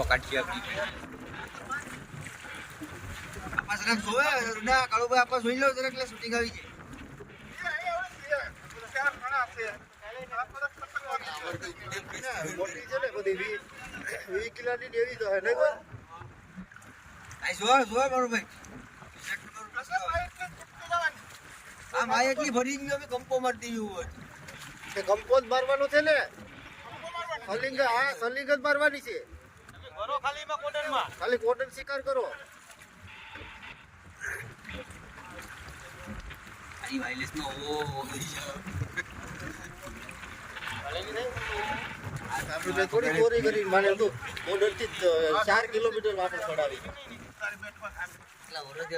કાઢી આપી કાળુભાઈ આપા જોઈ લો જરાક એટલે શૂટિંગ આવી જાય મોટી છે ને બધી 20 કિલોની દેવી તો હે નહીં જોર જોર મારું ભાઈ આ માય એટલી ભરી ગયો કે કંપો મારતી હોય કે કંપો જ મારવાનો છે ને સલિંગ હા સલિંગ જ મારવાની છે તમે ભરો ખાલી માં કોટન માં ખાલી કોટન શિકાર કરો આઈ વાયલેસ નો ઓ આપણે થોડી ચોરી કરી માને તો બોર્ડર થી 4 કિલોમીટર વાટો છોડાવી